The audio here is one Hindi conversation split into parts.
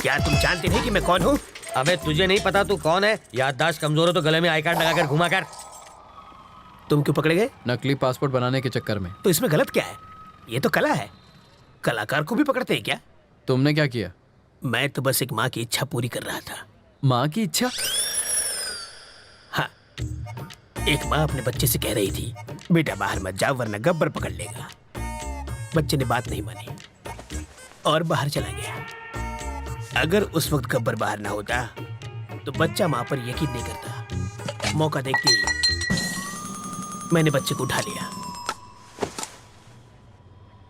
क्या तुम जानते नहीं कि मैं कौन हूँ? अबे तुझे नहीं पता तू कौन है? याददाश्त कमजोर हो तो गले में आई कार्ड लगाकर घुमा कर। तुम क्यों पकड़े गए? नकली पासपोर्ट बनाने के चक्कर में। तो इसमें गलत क्या है? ये तो कला है। कलाकार को भी पकड़ते हैं क्या? तुमने क्या किया? मैं तो बस एक माँ की इच्छा पूरी कर रहा था। माँ की इच्छा? हाँ, एक माँ अपने बच्चे से कह रही थी, बेटा बाहर मत जाओ वरना गब्बर पकड़ लेगा। बच्चे ने बात नहीं मानी और बाहर चला गया। अगर उस वक्त गब्बर बाहर ना होता तो बच्चा माँ पर यकीन नहीं करता। मौका देखते ही मैंने बच्चे को उठा लिया।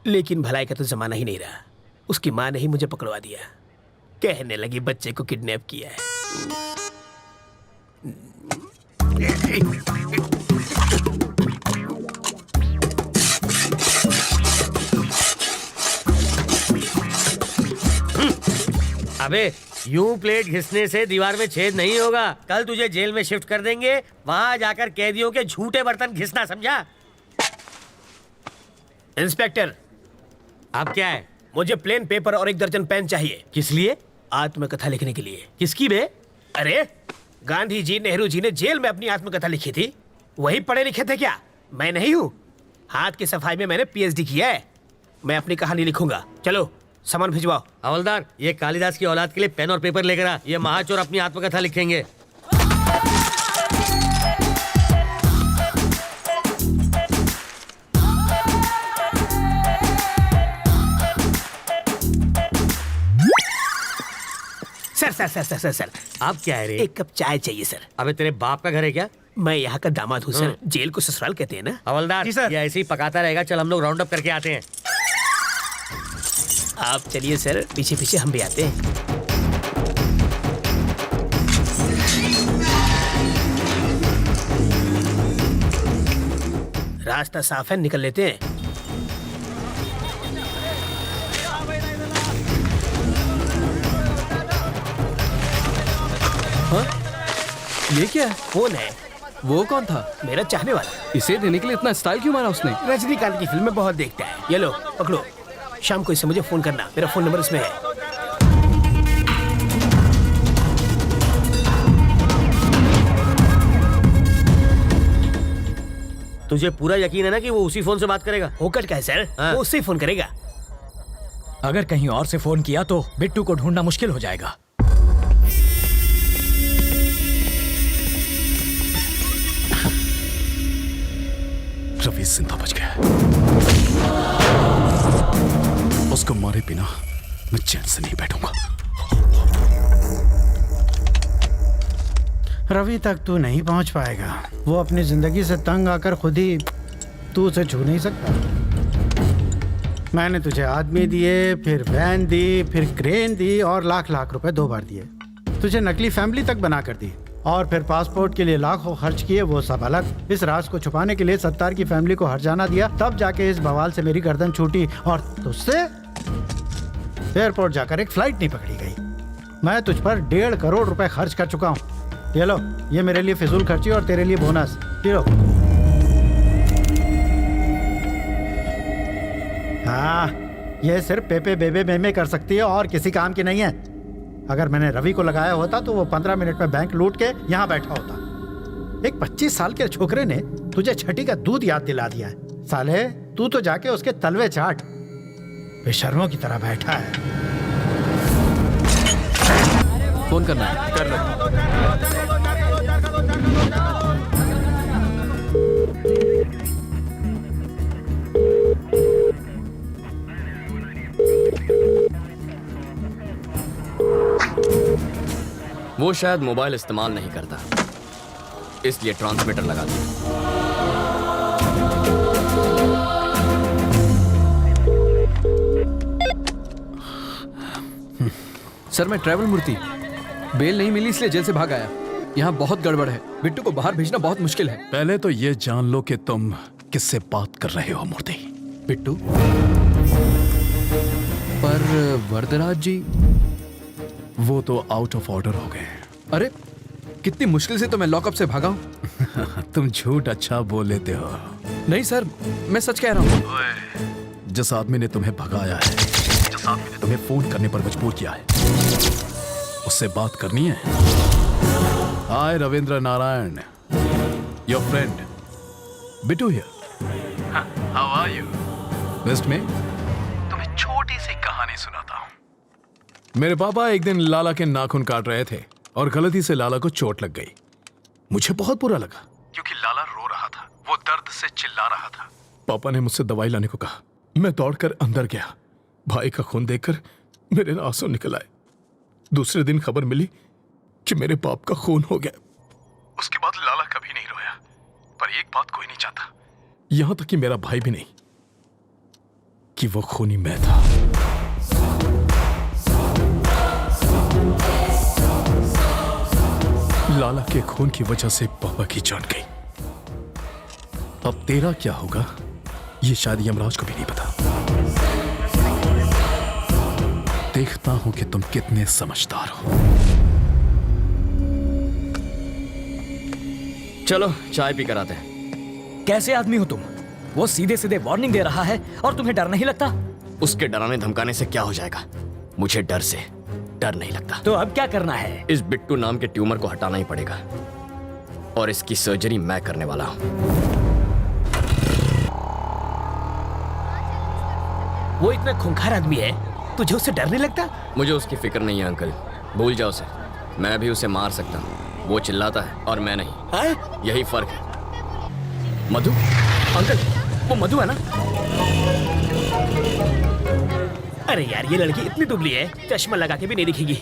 लेकिन भलाई का तो जमाना ही नहीं रहा। उसकी माँ ने ही मुझे पकड़वा दिया। कहने लगी बच्चे को किडनैप किया है। अबे यूं प्लेट घिसने से दीवार में छेद नहीं होगा। कल तुझे जेल में शिफ्ट कर देंगे, वहां जाकर कैदियों के झूठे बर्तन घिसना, समझा? इंस्पेक्टर, अब क्या है? मुझे प्लेन पेपर और 1 दर्जन पेन चाहिए। किस लिए? आत्मकथा लिखने के लिए। किसकी बे? अरे गांधी जी, नेहरू जी ने जेल में अपनी आत्मकथा लिखी थी। वही पढ़े लिखे थे क्या? मैं नहीं हूँ। हाथ की सफाई में मैंने पीएचडी किया है। मैं अपनी कहानी लिखूंगा। चलो सामान भिजवाओ। हवलदार, ये कालिदास की औलाद के लिए पेन और पेपर लेकर आ। ये महाचोर अपनी आत्मकथा लिखेंगे। सर अब क्या है रे? 1 कप चाय चाहिए सर। अबे तेरे बाप का घर है क्या? मैं यहाँ का दामाद हूँ सर। जेल को ससुराल कहते हैं ना। हवलदार, जी सर। ये ऐसे ही पकाता रहेगा। चल हम लोग राउंड अप करके आते हैं। आप चलिए सर, पीछे पीछे हम भी आते हैं। रास्ता साफ है, निकल लेते हैं। हाँ? ये क्या है? कौन है? वो कौन था? मेरा चाहने वाला। इसे देने के लिए इतना स्टाइल क्यों मारा उसने? रजनीकांत की फिल्में बहुत देखता है। ये लो पकड़ो। शाम को इससे मुझे फोन करना। मेरा फोन नंबर इसमें है। तुझे पूरा यकीन है ना कि वो उसी फोन से बात करेगा? होकर क्या है सर? हाँ। वो उससे फोन करेगा। अगर कहीं और से फोन किया तो बिट्टू को ढूंढना मुश्किल हो जाएगा। रवि जिंदा बच गया। उसको मारे बिना मैं चैन से नहीं बैठूंगा। रवि तक तू नहीं पहुंच पाएगा। वो अपनी जिंदगी से तंग आकर खुद ही तू उसे छू नहीं सकता। मैंने तुझे आदमी दिए, फिर वैन दी, फिर क्रेन दी और लाख लाख रुपए 2 बार दिए। तुझे नकली फैमिली तक बना कर दी और फिर पासपोर्ट के लिए लाखों खर्च किए, वो सब अलग। इस राज को छुपाने के लिए सत्तार की फैमिली को हर्जाना दिया, तब जाके इस बवाल से मेरी गर्दन छूटी और तुझसे एयरपोर्ट जाकर एक फ्लाइट नहीं पकड़ी गई। मैं तुझ पर 1.5 करोड़ रुपए खर्च कर चुका हूँ। ये लो, ये मेरे लिए फिजूल खर्ची और तेरे लिए बोनस। ये लो। हाँ, ये सिर्फ पेपे बेबे मेमे कर सकती है और किसी काम की नहीं है। अगर मैंने रवि को लगाया होता तो वो 15 मिनट में बैंक लूट के यहाँ बैठा होता। एक 25 साल के छोकरे ने तुझे छठी का दूध याद दिला दिया है। साले, तू तो जाके उसके तलवे चाट। बेशर्मों की तरह बैठा है। फोन करना है। कर लो। वो शायद मोबाइल इस्तेमाल नहीं करता, इसलिए ट्रांसमीटर लगा दिया। सर, मैं ट्रैवल मूर्ति। बेल नहीं मिली इसलिए जेल से भाग आया। यहाँ बहुत गड़बड़ है। बिट्टू को बाहर भेजना बहुत मुश्किल है। पहले तो ये जान लो कि तुम किससे बात कर रहे हो मूर्ति। बिट्टू? पर वरदराज जी? वो तो आउट ऑफ ऑर्डर हो गए। अरे कितनी मुश्किल से तो मैं लॉकअप से भागा हूँ। तुम झूठ अच्छा बोल लेते हो। नहीं सर, मैं सच कह रहा हूँ। जिस आदमी ने तुम्हें भगाया है, जिस आदमी ने तुम्हें फोन करने पर मजबूर किया है, उससे बात करनी है। Hi Ravindra Narayan, your friend Bittu here. How are you? West में तुम्हें छोटी सी कहानी सुनाता हूं। मेरे पापा एक दिन लाला के नाखून काट रहे थे और गलती से लाला को चोट लग गई। मुझे बहुत बुरा लगा क्योंकि लाला रो रहा था, वो दर्द से चिल्ला रहा था। पापा ने मुझसे दवाई लाने को कहा। मैं दौड़कर अंदर गया। भाई का खून देखकर मेरे आंसू निकल आए। दूसरे दिन खबर मिली कि मेरे बाप का खून हो गया। उसके बाद लाला कभी नहीं रोया, पर एक बात कोई नहीं चाहता, यहां तक कि मेरा भाई भी नहीं, कि वो खूनी मैं था। लाला के खून की वजह से पापा की जान गई। अब तेरा क्या होगा ये शायद यमराज को भी नहीं पता। देखता हूं कि तुम कितने समझदार हो। चलो चाय पी कर आते हैं। कैसे आदमी हो तुम? वो सीधे सीधे वार्निंग दे रहा है और तुम्हें डर नहीं लगता? उसके डराने धमकाने से क्या हो जाएगा? मुझे डर से डर नहीं लगता। तो अब क्या करना है? इस बिट्टू नाम के ट्यूमर को हटाना ही पड़ेगा और इसकी सर्जरी मैं करने वाला हूं। वो इतना खूंखार आदमी है, तुझे उससे डर नहीं लगता? मुझे उसकी फिक्र नहीं है अंकल, भूल जाओ उसे। मैं भी उसे मार सकता हूँ, वो चिल्लाता है और मैं नहीं। हाँ? यही फर्क है। मधु अंकल, वो मधु है ना? अरे यार, ये लड़की इतनी दुबली है, चश्मा लगा के भी नहीं दिखेगी।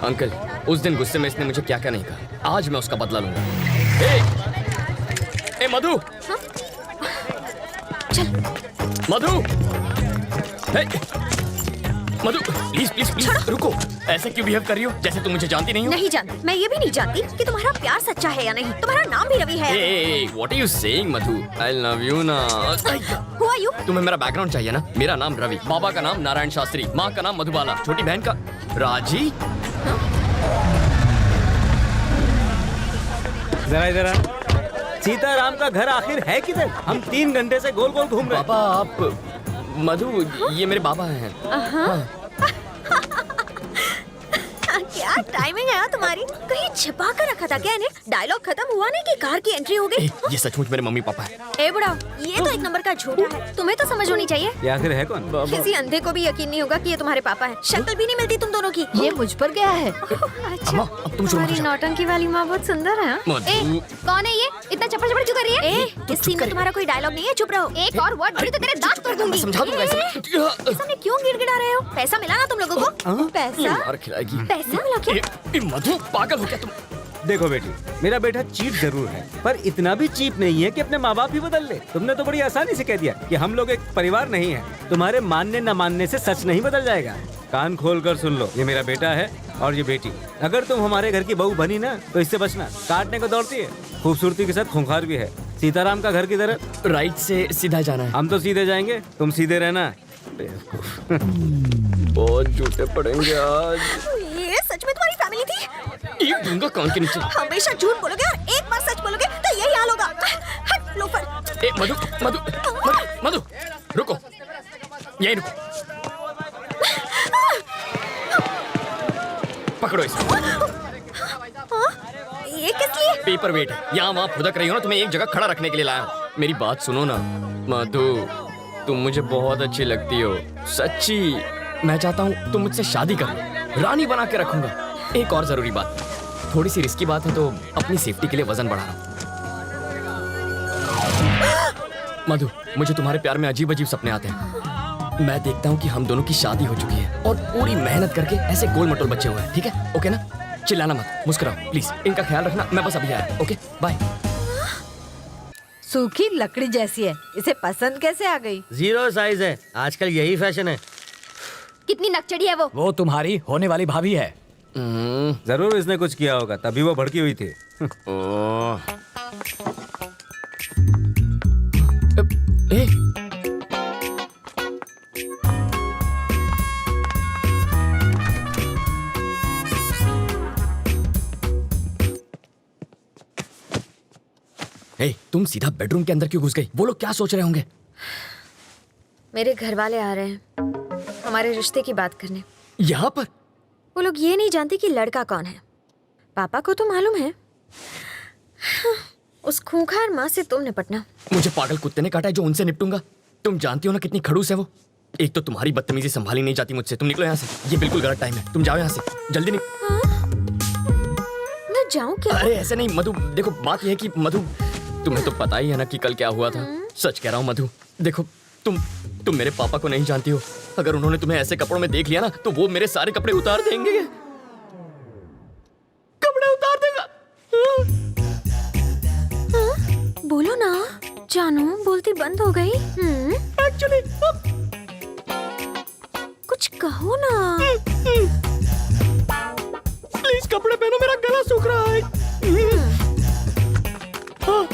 अंकल, उस दिन गुस्से में इसने मुझे क्या क्या नहीं कहा, आज मैं उसका बदला लूंगा। ए मधु! हाँ? चल। मधु! हे! मधु, प्लीज प्लीज प्लीज रुको। ऐसे क्यों बिहेव कर रही हो जैसे तुम मुझे जानती नहीं हो? नहीं जानती। मैं ये भी नहीं जानती कि तुम्हारा प्यार सच्चा है या नहीं। तुम्हारा नाम भी रवि है। What are you saying, Madhu? I love you ना। Who are you? तुम्हें मेरा बैकग्राउंड चाहिए ना? मेरा नाम रवि, बाबा का नाम नारायण शास्त्री, माँ का नाम मधुबाला, छोटी बहन का राजी। जरा इधर आ। सीताराम का घर आखिर है किधर? हम 3 घंटे से गोल गोल घूम रहे हैं। पापा आप मधु, ये मेरे बाबा हैं। क्या टाइमिंग है तुम्हारी? कहीं छिपा कर रखा था क्या इन्हें? डायलॉग खत्म हुआ नहीं कि कार की एंट्री हो गई। ये सचमुच मेरे मम्मी पापा है। ए बुढ़ा, ये तो एक नंबर का झूठा है। तुम्हें तो समझ होनी चाहिए। ये आखिर है कौन? किसी अंधे को भी यकीन नहीं होगा कि ये तुम्हारे पापा हैं। शक्ल भी नहीं मिलती तुम दोनों की। ये मुझ पर गया है। अम्मा, अब तुम शुरू तुम्हारी करो। नौटंकी वाली माँ बहुत सुंदर है। मधु। कौन है ये? इतना चप्पड़ चप्पड़ क्यों कर रही है? इस सीन में तुम्हारा कोई डायलॉग नहीं है, चुप रहो। एक और वर्ड बोली तो तेरे दांत तोड़ दूंगी। समझा दूंगा ऐसे। सामने क्यों गिड़गिड़ा रहे हो? पैसा मिला ना तुम लोगों को? पैसा? मार खिलाएगी। पैसा मिला क्या? मधु, पागल हो क्या तुम? देखो बेटी, मेरा बेटा चीप जरूर है, पर इतना भी चीप नहीं है कि अपने माँ बाप भी बदल ले। तुमने तो बड़ी आसानी से कह दिया कि हम लोग एक परिवार नहीं है। तुम्हारे मानने न मानने से सच नहीं बदल जाएगा। कान खोल कर सुन लो, ये मेरा बेटा है और ये बेटी। अगर तुम हमारे घर की बहू बनी ना तो इससे बचना। काटने को दौड़ती है, खूबसूरती के साथ खूंखार भी है। सीताराम का घर किधर है? राइट से सीधा जाना है। हम तो सीधे जाएंगे, तुम सीधे रहना। बहुत झूठे पड़ेंगे आज। ये सच में तुम्हारी फैमिली थी? ये दूंगा कान के नीचे। हमेशा झूठ बोलोगे और एक बार सच बोलोगे तो यही हाल होगा। हट लोफर। ए मधु, मधु, मधु, मधु, रुको, यही रुको। पकड़ो इसे। ये किस लिए? पेपर वेट है, यहाँ वहाँ फुदक रही हो ना, तुम्हें एक जगह खड़ा रखने के लिए लाया हूँ। मेरी बात सुनो ना मधु, तुम मुझे बहुत अच्छी लगती हो, सच्ची। मैं चाहता हूँ तुम मुझसे शादी करो, रानी बना के रखूंगा। एक और जरूरी बात, थोड़ी सी रिस्की बात है तो अपनी सेफ्टी के लिए वजन बढ़ा रहा हूँ। मधु, मुझे तुम्हारे प्यार में अजीब अजीब सपने आते हैं। मैं देखता हूँ कि हम दोनों की शादी हो चुकी है और पूरी मेहनत करके ऐसे गोल मटोल बच्चे हुए हैं। ठीक है? ओके ना? चिल्लाना मत, मुस्कुराओ प्लीज। इनका ख्याल रखना, मैं बस अभी आया। Okay bye. सूखी लकड़ी जैसी है, इसे पसंद कैसे आ गई? 0 साइज है, आजकल यही फैशन है। कितनी नकचड़ी है वो? वो तुम्हारी होने वाली भाभी है। जरूर इसने कुछ किया होगा, तभी वो भड़की हुई थी। ए, तुम सीधा बेडरूम के अंदर क्यों घुस गई? वो लोग क्या सोच रहे होंगे? मेरे घर वाले आ रहे हैं हमारे रिश्ते की बात करने। यहाँ पर? वो लोग ये नहीं जानते कि लड़का कौन है। पापा को तो मालूम है। उस खूंखार माँ से तुम निपटना। मुझे पागल कुत्ते ने काटा है जो उनसे निपटूंगा। तुम जानती हो ना कितनी खड़ूस है वो। एक तो तुम्हारी बदतमीजी संभाली नहीं जाती मुझसे। तुम निकलो यहाँ से, ये बिल्कुल गलत टाइम है। तुम जाओ यहाँ से जल्दी मैं जाऊँ क्या? अरे ऐसे नहीं मधु, देखो बात यह है कि मधु, तुम्हें तो पता ही है ना कि कल क्या हुआ था। सच कह रहा हूँ मधु, देखो तुम मेरे पापा को नहीं जानती हो। अगर उन्होंने तुम्हें ऐसे कपड़ों में देख लिया ना तो वो मेरे सारे कपड़े उतार देंगे। कपड़े उतार देगा। बोलो ना जानू, बोलती बंद हो गई। एक्चुअली कुछ कहो ना। प्लीज कपड़े पहनो, मेरा गला सूख रहा है। हाँ।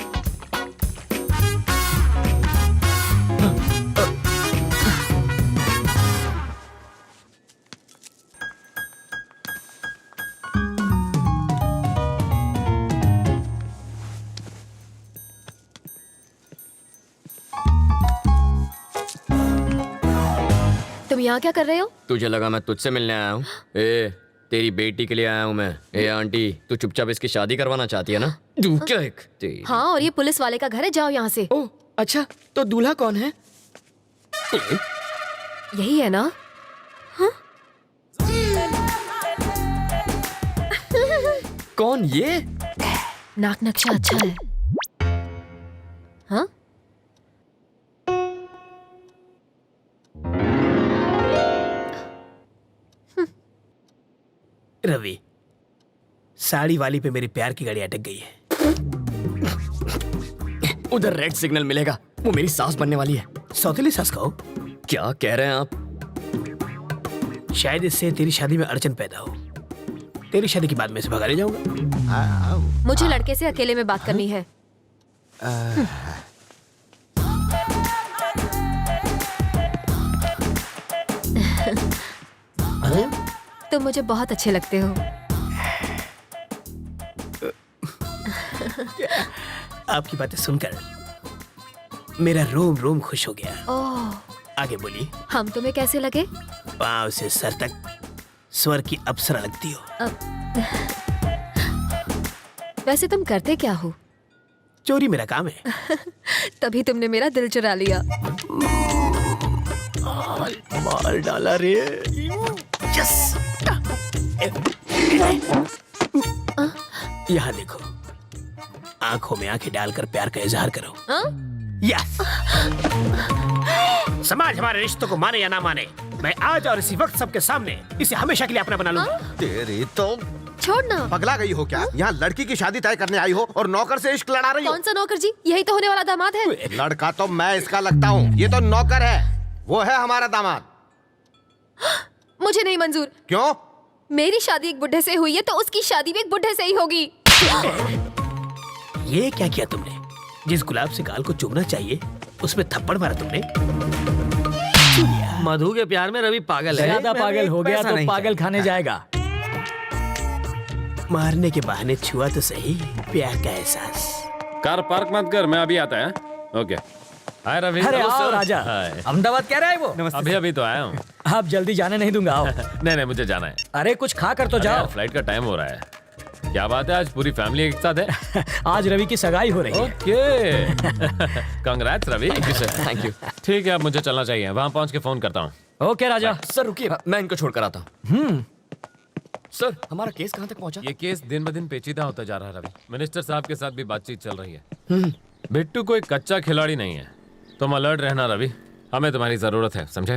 तुम यहाँ क्या कर रहे हो? तुझे लगा मैं तुझसे मिलने आया हूँ? ए, तेरी बेटी के लिए आया हूँ मैं। ए आंटी, तू चुपचाप इसकी शादी करवाना चाहती है ना? तू क्या एक हाँ, और ये पुलिस वाले का घर है, जाओ यहाँ से। ओह अच्छा, तो दूल्हा कौन है? यही है ना? हाँ? कौन ये? नाक नक्शा अच्छा है। हाँ? रवि, साड़ी वाली पे मेरी प्यार की गाड़ी अटक गई है। उधर रेड सिग्नल मिलेगा, वो मेरी सास बनने वाली है। सौतेली सास कहो? क्या कह रहे हैं आप? शायद इससे तेरी शादी में अड़चन पैदा हो। तेरी शादी के बाद मैं इसे भगा ले जाऊंगा। मुझे लड़के से अकेले में बात करनी है। तुम मुझे बहुत अच्छे लगते हो। आपकी बातें सुनकर मेरा रोम रोम खुश हो गया। ओह, आगे बोलिए। हम तुम्हें कैसे लगे? पाँव से सर तक स्वर की अप्सरा लगती हो। वैसे तुम करते क्या हो? चोरी मेरा काम है। तभी तुमने मेरा दिल चुरा लिया। मार डाला रे। यस। यहाँ देखो, आंखों में आंखें डालकर प्यार का इजहार करो। यस। समाज हमारे रिश्तों को माने या ना माने, मैं आज और इसी वक्त सबके सामने इसे हमेशा के लिए अपना बना लूंगा। तेरी तो छोड़ना। पगला गई हो क्या? यहाँ लड़की की शादी तय करने आई हो और नौकर से इश्क लड़ा रही हो। कौन सा नौकर जी? यही तो होने वाला दामाद है। लड़का तो मैं इसका लगता हूँ, ये तो नौकर है। वो है हमारा दामाद। मुझे नहीं मंजूर। क्यों? मेरी शादी एक बुढ़े से हुई है तो उसकी शादी भी एक बुढ़े से ही होगी। ये क्या किया तुमने? जिस गुलाब से गाल को चूमना चाहिए उसमें थप्पड़ मारा तुमने। मधु के प्यार में रवि पागल है। ज्यादा पागल हो गया तो पागल खाने जाएगा। मारने के बहाने छुआ तो सही प्यार का एहसास। कार पार्क मत कर, मैं अभी आता है। ओके। हाय रवि। अरे आओ राजा। अहमदाबाद कह रहा है वो? अभी तो आया हूँ। आप जल्दी जाने नहीं दूंगा, आओ। नहीं मुझे जाना है। अरे कुछ खा कर तो जाओ। फ्लाइट का टाइम हो रहा है। क्या बात है, आज पूरी फैमिली एक साथ है? आज रवि की सगाई हो रही है। Okay. Congrats Ravi. Thank you. ठीक है, अब मुझे चलना चाहिए। वहाँ पहुँच के फोन करता हूँ। ओके राजा। सर रुकिए, मैं इनको छोड़ कर आता हूँ। सर, हमारा केस कहाँ तक पहुँचा? ये केस दिन ब दिन पेचीदा होता जा रहा है रवि। मिनिस्टर साहब के साथ भी बातचीत चल रही है। बिट्टू कोई कच्चा खिलाड़ी नहीं है। तुम अलर्ट रहना रवि, हमें तुम्हारी जरूरत है, समझे?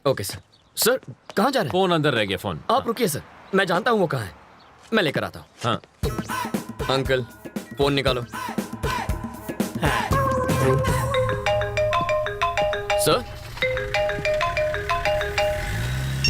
Okay sir. सर कहाँ जा रहे हैं? फोन अंदर रह गया। फोन आप रुकिए सर, मैं जानता हूँ वो कहाँ है, मैं लेकर आता हूँ। हाँ। अंकल फोन निकालो। सर